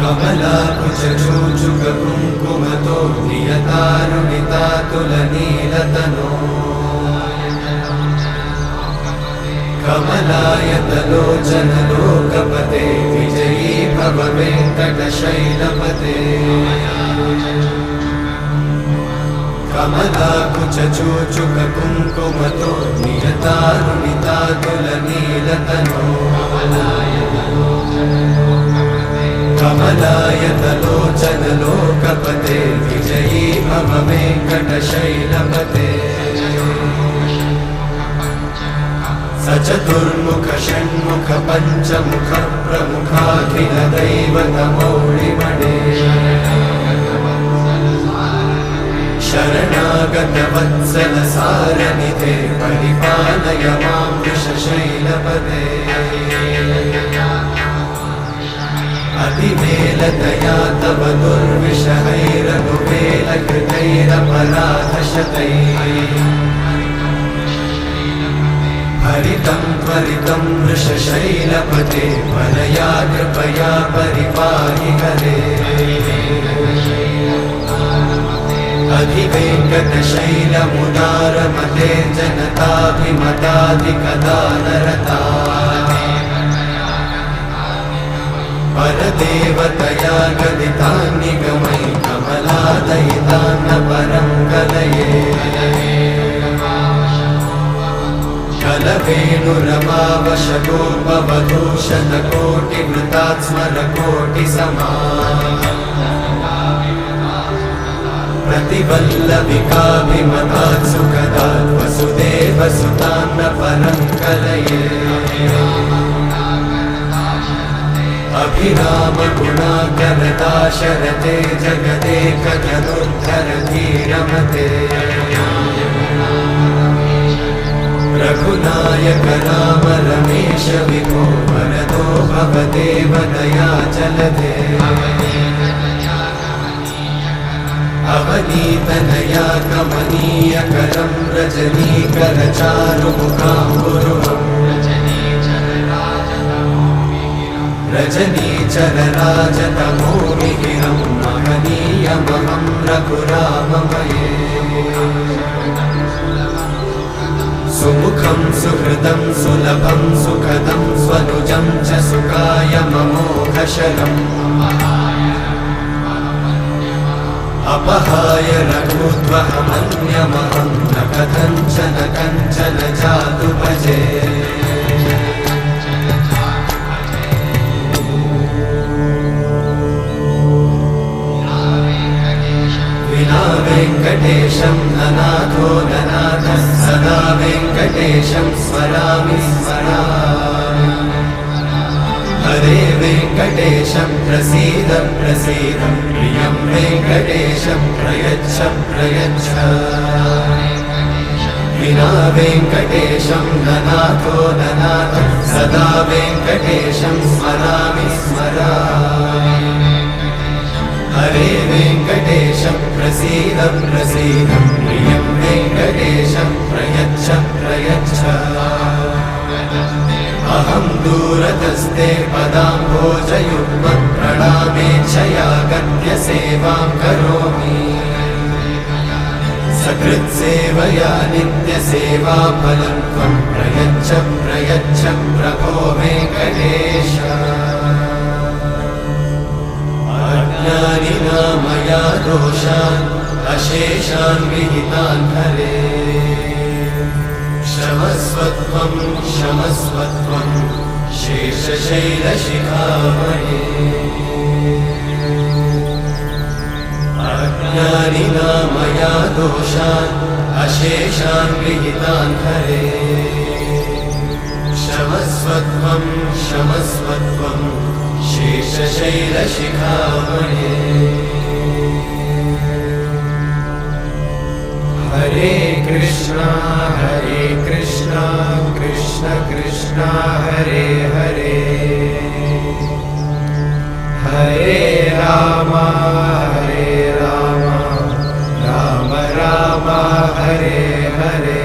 कमलाकुचूचुककुङ्कुमतो नियतारुणितातुलनीलतनो कमलायतलोचनलोकपते विजयी भव वेङ्कटशैलपते कमलाकुचूचुककुङ्कुमतो नियतारुणितातुलनीलतनो कमलायतलोचनलोकपते विजयी भव वेङ्कटशैलपते सचतुर्मुख षण्मुख पञ्चमुख प्रमुखाखिल दैवतमौळिमणे शरणागत वत्सल सारनिधे परिपालय मां वृषशैलपते अतिवेलतया तव दुर्विषहैरनुवेलकृतैरपराधशतैः हरितं त्वरितं वृषशैलपते परया कृपया परिपाहि हरे अधिवेङ्कटशैलमुदारमते जनताभिमताधिकदानरता परदेवतया गदितान्निगमै कमलादयितान्न परं कलये कलवेणुरमावशगोपवधूशतकोटिवृतात् स्मरकोटिसमा प्रतिवल्लविकाभिमतात् सुखदात् वसुदेवसुतान्न परं कलये अभिरामगुणाकरदाशरथे जगदेकधनुर्धरधीरमते रघुनायक राम रमेश विभो वरदो भवदेव दयाचलधे अवनीतनया कमनीयकरं रजनीकरचारुमुखाम्बुरुहम् रजनीचरराजतमोमिहिरं महनीयमहं रघुराममये सुमुखं सुहृदं सुलभं सुखदं स्वनुजं च सुखायममोघशरम् अपहाय रघुत्वहमन्यमहं न कथञ्चन कञ्चन जातु भजे विना वेङ्कटेशं ननाथो ननाथः सदा वेङ्कटेशं स्मरामि स्मरामि हरे वेङ्कटेशं प्रसीद प्रसीद प्रियं वेङ्कटेशं प्रयच्छ प्रयच्छ विना वेङ्कटेशं ननाथो ननाथः सदा वेङ्कटेशं स्मरामि स्मरामि हरे वेङ्कटेशं प्रसीद प्रसीद प्रियं वेङ्कटेशं प्रयच्छ प्रयच्छ अहं दूरतस्ते पदाम्भोजयुग्मं प्रणामेच्छया गद्य सेवां करोमि सकृत्सेवया नित्यसेवाफलं त्वं प्रयच्छ प्रयच्छ प्रभो वेङ्कटेश अज्ञानिना मया दोषान् अशेषान् विहितान् हरे क्षमस्वत्वं क्षमस्वत्वं शेषशैलशिखामणे अज्ञानिना मया दोषान् अशेषान् विहितान् हरे क्षमस्वत्वं क्षमस्वत्वं शेषशैलशिखामणे हरे कृष्णा कृष्ण कृष्ण हरे हरे हरे राम राम राम हरे हरे